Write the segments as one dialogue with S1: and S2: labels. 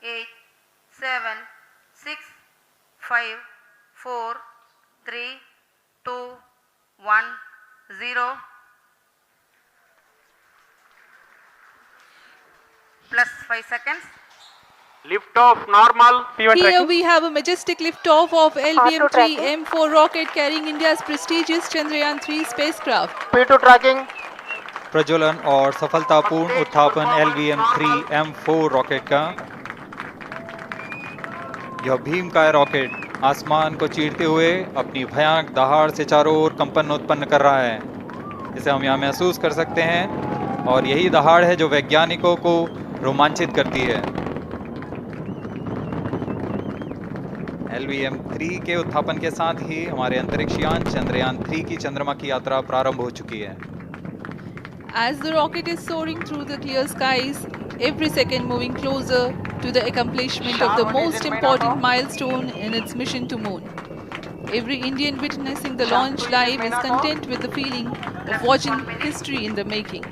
S1: 8, 7, 6, 5, 4, 3, 2, 1, 0. Plus 5 seconds.
S2: Lift off normal.
S3: Here we have a majestic liftoff of LVM-3 M4 rocket carrying India's prestigious Chandrayaan-3 spacecraft.
S2: P2 tracking.
S4: प्रज्वलन और सफलतापूर्ण उत्थापन LVM-3 M4 rocket का। यह भीमकाय rocket आसमान को चीरते हुए अपनी भयानक दहाड़ से चारों ओर कंपन उत्पन्न कर रहा है। इसे हम यहाँ महसूस कर सकते हैं और यही दहाड़ है जो वैज्ञानिकों को रोमांचित करती है। LVM-3 के उत्थापन के साथ ही हमारे अंतरिक्ष यान चंद्रयान-3 की चंद्रमा की यात्रा प्रारंभ हो चुकी है।
S3: As the rocket is soaring through the clear skies, every second moving closer to the accomplishment of the most important milestone in its mission to moon. Every Indian witnessing the launch live is content with the feeling of watching history in the making.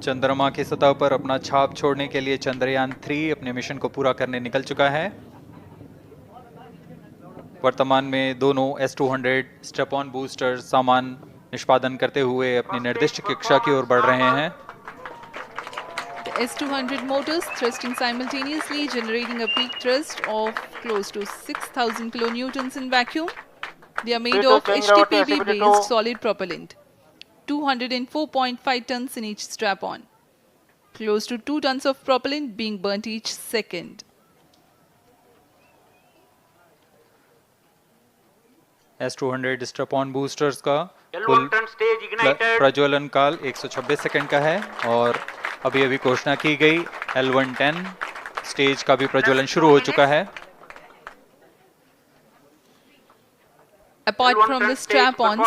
S4: चंद्रमा की सतह पर अपना छाप छोड़ने के लिए चंद्रयान-3 अपने मिशन को पूरा करने निकल चुका है। वर्तमान में दोनों S-200 स्टेप ऑन बूस्टर सामान निष्पादन करते हुए अपनी निर्दिष्ट कक्षा की ओर बढ़ रहे हैं।
S3: The S-200 motors thrusting simultaneously, generating a peak thrust of close to 6,000 kilonewtons in vacuum. They are made of HTPB-based solid propellant. 204.5 tons in each strap-on. Close to 2 tons of propellant being burnt each second.
S4: S-200 strap-on boosters का कुल प्रज्वलन काल 126 second का है और अभी अभी घोषणा की गई L110 स्टेज का भी प्रज्वलन शुरू हो चुका है।
S3: Apart from the strap-ons,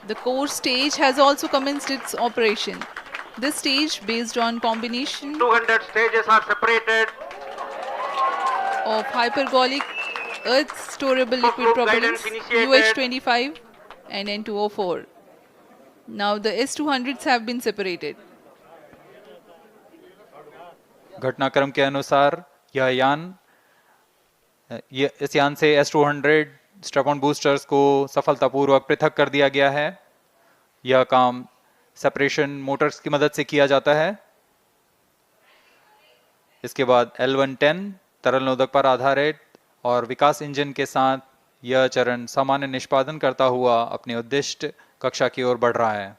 S3: the core stage has also commenced its operation. This stage, based on combination
S2: 200 stages are separated
S3: of hypergolic earth storable liquid propellants UH-25 and N2O4. Now the S-200s have been separated.
S4: घटनाक्रम के अनुसार इस यान से S-200 strap-on boosters को सफलतापूर्वक पृथक कर दिया गया है। यह काम सेपरेशन मोटर्स की मदद से किया जाता है। इसके बाद L110 तरल नोदक पर आधारित और विकास इंजन के साथ यह चरण सामान्य निष्पादन करता हुआ अपने उद्दिष्ट कक्षा की ओर बढ़ रहा है।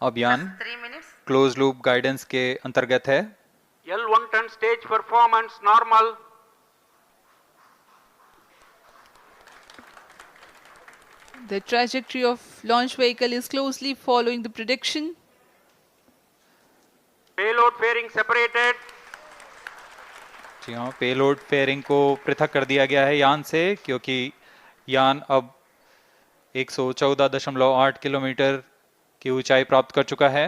S4: अब यान क्लोज लूप गाइडेंस के अंतर्गत है।
S2: L110 stage performance normal.
S3: The trajectory of launch vehicle is closely following the prediction.
S2: Payload fairing separated.
S4: जी हाँ, पेलोड फेयरिंग को पृथक कर दिया गया है यान से, क्योंकि यान अब 114.8 किलोमीटर की ऊंचाई प्राप्त कर चुका है।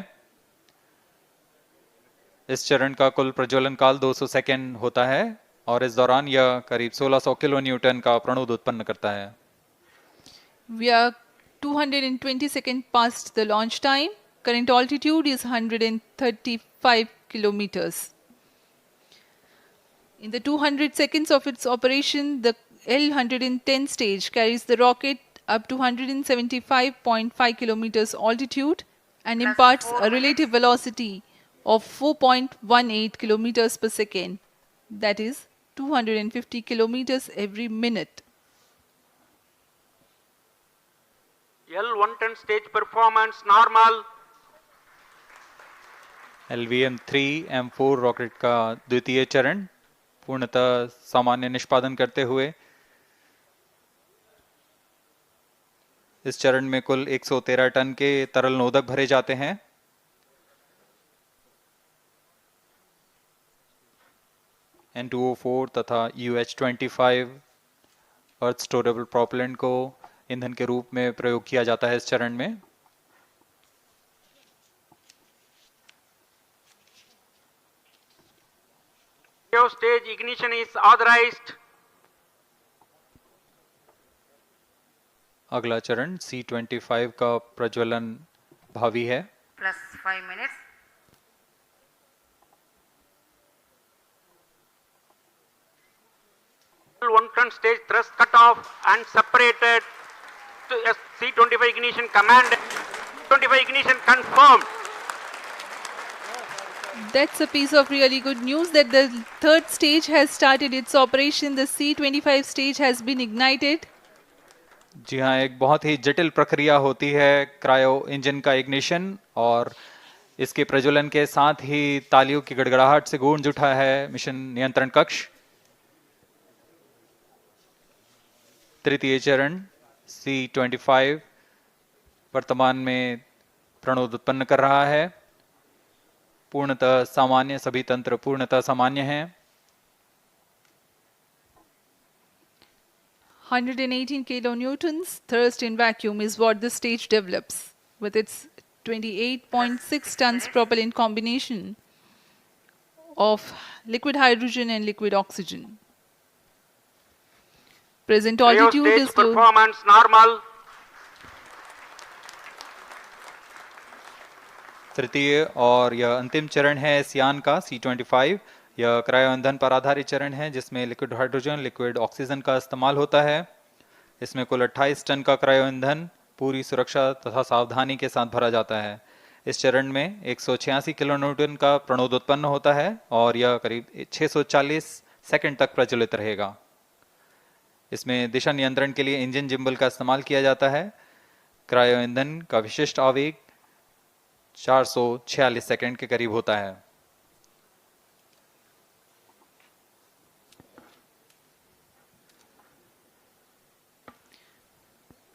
S4: इस चरण का कुल प्रज्वलन काल 200 सेकेंड होता है और इस दौरान यह करीब 1600 किलो न्यूटन का प्रणोद उत्पन्न करता है।
S3: We are 220 seconds past the launch time. Current altitude is 135 kilometers. In the 200 seconds of its operation, the L110 stage carries the rocket up to 175.5 kilometers altitude and imparts a relative velocity of 4.18 kilometers per second, that is 250 kilometers every minute.
S2: L110 stage performance normal.
S4: LVM-3 M4 rocket का द्वितीय चरण पूर्णतः सामान्य निष्पादन करते हुए इस चरण में कुल 113 टन के तरल नोदक भरे जाते हैं। N2O4 तथा UH-25 अर्थ स्टोरेबल प्रोपेलेंट को ईंधन के रूप में प्रयोग किया जाता है इस चरण में।
S2: Cryo stage ignition is authorized.
S4: अगला चरण C25 का प्रज्वलन भावी है।
S1: plus 5 minutes.
S2: L1 stage thrust cut off and separated. To C25 ignition command. 25 ignition confirmed.
S3: That's a piece of really good news that the third stage has started its operation. The C25 stage has been ignited.
S4: जी हाँ, एक बहुत ही जटिल प्रक्रिया होती है cryo engine का ignition, और इसके प्रज्वलन के साथ ही तालियों की गड़गड़ाहट से गूंज उठा है मिशन नियंत्रण कक्ष। तृतीय चरण C25 वर्तमान में प्रणोद उत्पन्न कर रहा है। पूर्णतः सामान्य, सभी तंत्र पूर्णतः सामान्य हैं।
S3: 118 kilonewtons thrust in vacuum is what the stage develops with its 28.6 tons propellant combination of liquid hydrogen and liquid oxygen. Present
S2: Cryo
S3: altitude
S2: stage
S3: is close.
S2: performance normal.
S4: तृतीय और यह अंतिम चरण है इस यान का C25। यह क्रायो ईंधन पर आधारित चरण है जिसमें लिक्विड हाइड्रोजन, लिक्विड ऑक्सीजन का इस्तेमाल होता है। इसमें कुल 28 टन का क्रायो ईंधन पूरी सुरक्षा तथा सावधानी के साथ भरा जाता है। इस चरण में 186 किलोन्यूटन का प्रणोद उत्पन्न होता है और यह करीब 640 सेकंड तक प्रज्वलित रहेगा। इसमें दिशा नियंत्रण के लिए इंजन जिम्बल का इस्तेमाल किया जाता है। क्रायो ईंधन का विशिष्ट आवेग 446 सेकंड के करीब होता है।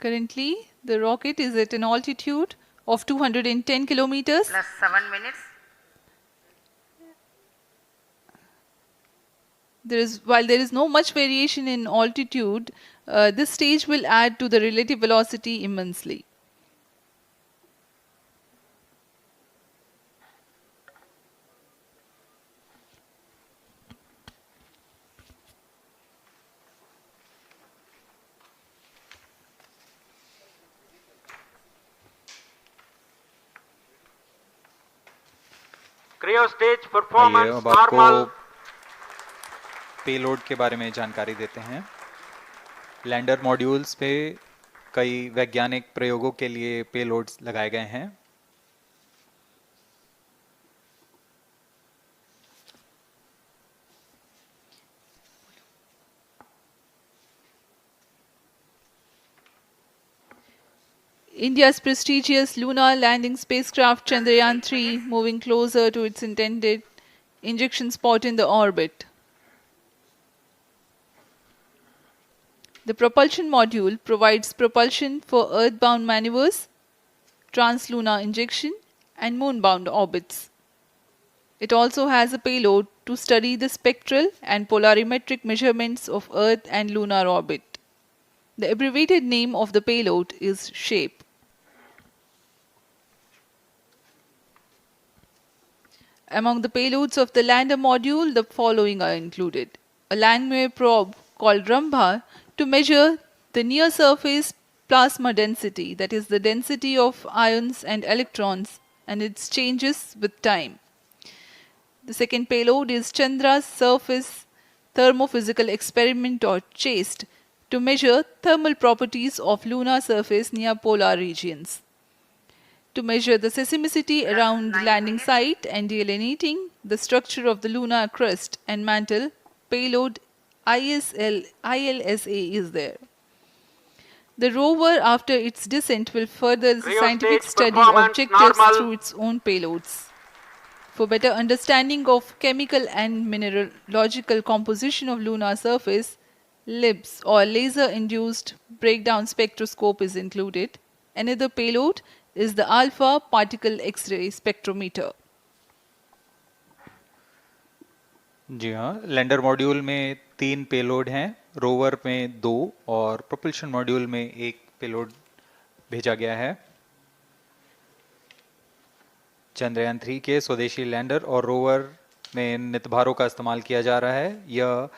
S3: Currently, the rocket is at an altitude of 210 kilometers.
S1: Plus 7 minutes.
S3: While there is no much variation in altitude, this stage will add to the relative velocity immensely.
S2: Cryo stage
S4: आइए
S2: performance
S4: अब आपको
S2: normal.
S4: Payload के बारे में जानकारी देते हैं। Lander modules पे कई वैज्ञानिक प्रयोगों के लिए पेलोड्स लगाए गए हैं।
S3: India's prestigious lunar landing spacecraft Chandrayaan-3 moving closer to its intended injection spot in the orbit. The propulsion module provides propulsion for earthbound maneuvers, translunar injection, and moonbound orbits. It also has a payload to study the spectral and polarimetric measurements of Earth and lunar orbit. The abbreviated name of the payload is SHAPE. Among the payloads of the lander module, the following are included. A landwehr probe called Rambha to measure the near-surface plasma density, that is the density of ions and electrons, and its changes with time. The second payload is Chandra's Surface Thermophysical Experiment, or CHASTE, to measure thermal properties of lunar surface near polar regions. To measure the seismicity around the landing site and delineating the structure of the lunar crust and mantle, payload ILSA is there. The rover, after its descent, will further the
S2: Cryo
S3: scientific
S2: stage
S3: study
S2: performance
S3: objectives
S2: normal.
S3: through its own payloads. For better understanding of chemical and mineralogical composition of lunar surface, LIBS, or laser-induced breakdown spectroscope, is included. Another payload is the alpha particle X-ray spectrometer.
S4: जी हाँ, lander module में 3 payload हैं, rover में 2 और propulsion module में 1 payload भेजा गया है। चंद्रयान 3 के स्वदेशी लैंडर और रोवर में नितभारों का इस्तेमाल किया जा रहा है। यह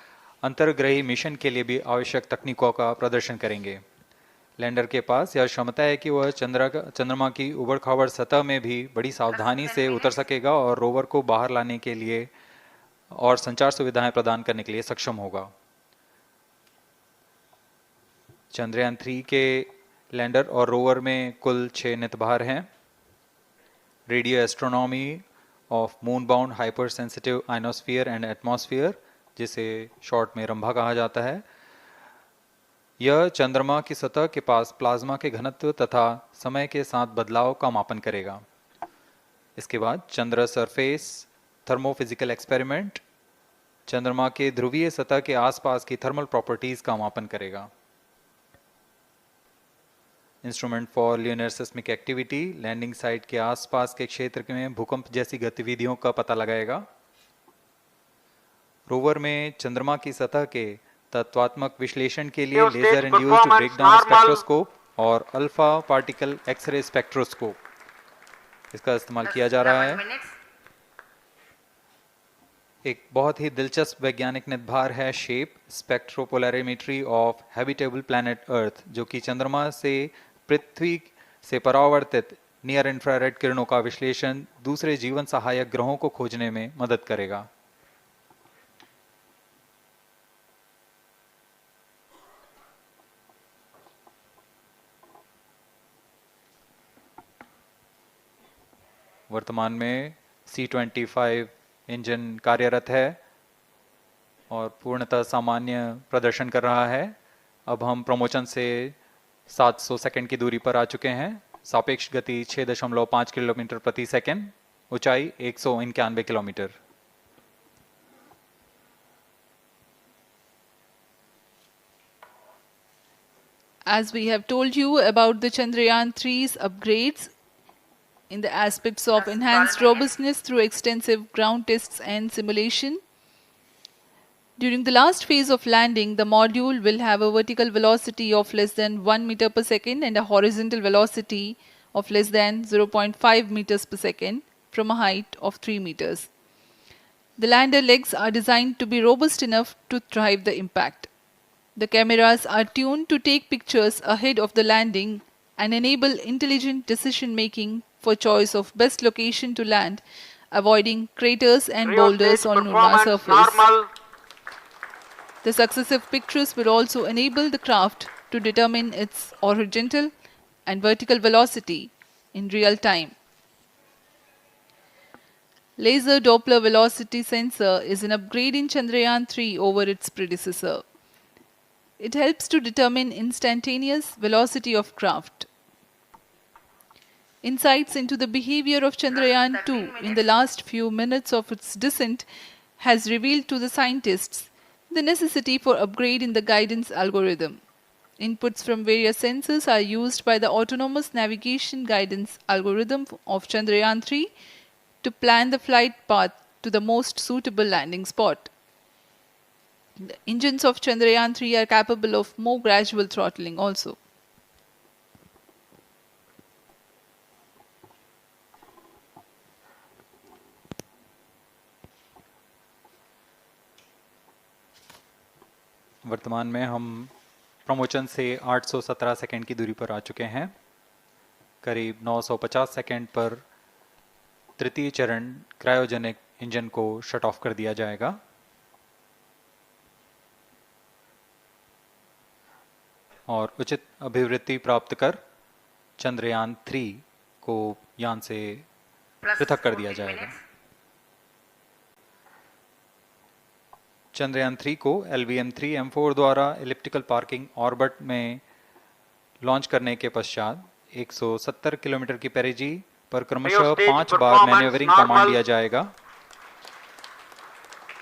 S4: अंतर्ग्रही मिशन के लिए भी आवश्यक तकनीकों का प्रदर्शन करेंगे। लैंडर के पास यह क्षमता है कि वह चंद्रमा की उबड़-खाबड़ सतह में भी बड़ी सावधानी से उतर सकेगा और रोवर को बाहर लाने के लिए और संचार सुविधाएं प्रदान करने के लिए सक्षम होगा। चंद्रयान 3 के लैंडर और रोवर में कुल 6 नितभार हैं। Radio astronomy of moon bound hyper sensitive ionosphere and atmosphere, जिसे शॉर्ट में रंभा कहा जाता है, यह चंद्रमा की सतह के पास प्लाज्मा के घनत्व तथा समय के साथ बदलाव का मापन करेगा। इसके बाद चंद्र सरफेस थर्मोफिजिकल एक्सपेरिमेंट चंद्रमा के ध्रुवीय सतह के आसपास की थर्मल प्रॉपर्टीज का मापन करेगा। Instrument for lunar seismic activity landing site के आसपास के क्षेत्र में भूकंप जैसी गतिविधियों का पता लगाएगा। रोवर में चंद्रमा की सतह के तत्वात्मक विश्लेषण के लिए लेजर इंड्यूस्ड ब्रेकडाउन स्पेक्ट्रोस्कोप और अल्फा पार्टिकल एक्सरे स्पेक्ट्रोस्कोप इसका इस्तेमाल किया जा रहा है। एक बहुत ही दिलचस्प वैज्ञानिक नितभार है shape स्पेक्ट्रोपोलैरिमेट्री of habitable planet earth, जो कि चंद्रमा से पृथ्वी से परावर्तित नियर इंफ्रारेड किरणों का विश्लेषण दूसरे जीवन सहायक ग्रहों को खोजने में मदद करेगा। वर्तमान में C-25 इंजन कार्यरत है और पूर्णतः सामान्य प्रदर्शन कर रहा है। अब हम प्रमोशन से 700 सेकंड की दूरी पर आ चुके हैं। सापेक्ष गति 6.5 किलोमीटर प्रति सेकंड, ऊंचाई 191 kilometre.
S3: As we have told you about the Chandrayaan 3's upgrades in the aspects of enhanced robustness through extensive ground tests and simulation. During the last phase of landing, the module will have a vertical velocity of less than 1 meter per second and a horizontal velocity of less than 0.5 meters per second from a height of 3 meters. The lander legs are designed to be robust enough to drive the impact. The cameras are tuned to take pictures ahead of the landing and enable intelligent decision making for choice of best location to land, avoiding craters and boulders on lunar surface. The successive pictures will also enable the craft to determine its horizontal and vertical velocity in real time. Laser Doppler velocity sensor is an upgrade in Chandrayaan 3 over its predecessor. It helps to determine instantaneous velocity of craft. Insights into the behavior of Chandrayaan 2 in the last few minutes of its descent has revealed to the scientists the necessity for upgrade in the guidance algorithm. Inputs from various sensors are used by the autonomous navigation guidance algorithm of Chandrayaan 3 to plan the flight path to the most suitable landing spot. The engines of Chandrayaan 3 are capable of more gradual throttling also.
S4: वर्तमान में हम promotion से 817 second की दूरी पर आ चुके हैं। करीब 950 सेकंड पर तृतीय चरण क्रायोजेनिक इंजन को शट ऑफ कर दिया जाएगा। और उचित अभिवृत्ति प्राप्त कर चंद्रयान 3 को यान से पृथक कर दिया जाएगा। चंद्रयान 3 को LVM-3M4 द्वारा एलिप्टिकल पार्किंग ऑर्बिट में लॉन्च करने के पश्चात 170 किलोमीटर की पेरिजी पर क्रमशः 5 बार मैन्यूवरिंग कमांड दिया जाएगा।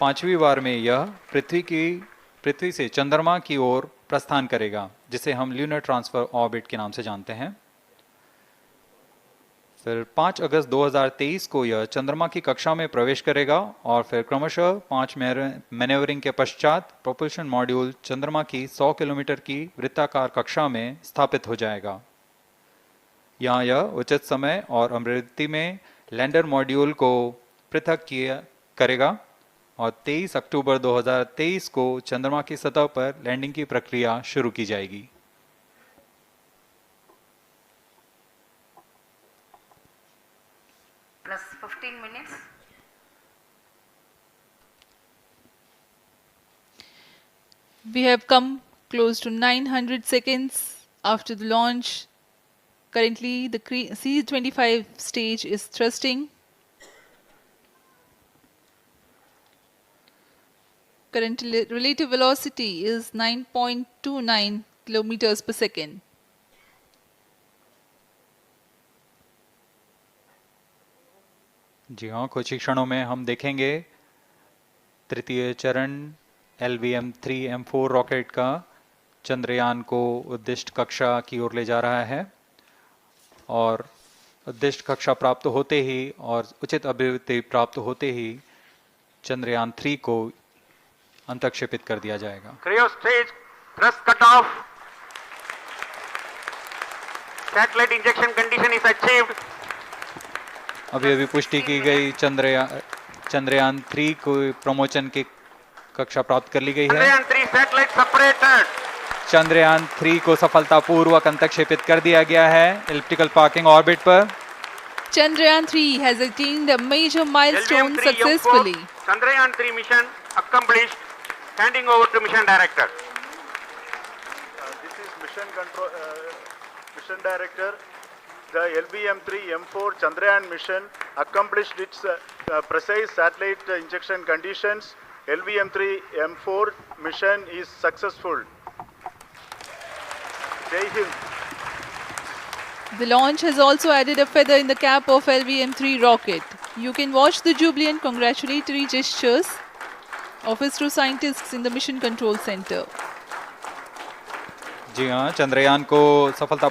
S4: 5वीं बार में यह पृथ्वी से चंद्रमा की ओर प्रस्थान करेगा, जिसे हम ल्यूनर ट्रांसफर ऑर्बिट के नाम से जानते हैं। फिर 5 अगस्त 2023 को यह चंद्रमा की कक्षा में प्रवेश करेगा और फिर क्रमशः 5 मैन्यूवरिंग के पश्चात प्रोपल्शन मॉड्यूल चंद्रमा की 100 किलोमीटर की वृत्ताकार कक्षा में स्थापित हो जाएगा। यहाँ यह उचित समय और अभिवृत्ति में लैंडर मॉड्यूल को पृथक करेगा और 23 अक्टूबर 2023 को चंद्रमा की सतह पर लैंडिंग की प्रक्रिया शुरू की जाएगी।
S1: Plus 15 minutes.
S3: We have come close to 900 seconds after the launch. Currently, the C-25 stage is thrusting. Current relative velocity is 9.29 kilometers per second.
S4: जी हाँ, कुछ ही क्षणों में हम देखेंगे तृतीय चरण LVM-3M4 रॉकेट का चंद्रयान को उद्दिष्ट कक्षा की ओर ले जा रहा है और उद्दिष्ट कक्षा प्राप्त होते ही और उचित अभिवृद्धि प्राप्त होते ही चंद्रयान 3 को अंतक्षेपित कर दिया जाएगा।
S2: Cryo stage thrust cutoff. Satellite injection condition is achieved.
S4: अभी पुष्टि की गई चंद्रयान 3 को प्रमोशन की कक्षा प्राप्त कर ली गई है।
S2: Chandrayaan 3 satellite separated.
S4: चंद्रयान 3 को सफलतापूर्वक अंतक्षेपित कर दिया गया है एलिप्टिकल पार्किंग ऑर्बिट पर।
S3: Chandrayaan 3 has attained a major milestone
S2: LVM-3
S3: successfully.
S2: Chandrayaan 3 mission accomplished. Handing over to mission director.
S5: This is mission director. The LVM-3M4 Chandrayaan mission accomplished its precise satellite injection conditions. LVM-3M4 mission is successful. Jai Hind.
S3: The launch has also added a feather in the cap of LVM-3 rocket. You can watch the jubilant congratulatory gestures of ISRO scientists in the Mission Control Center.
S4: जी हाँ, चंद्रयान को सफलता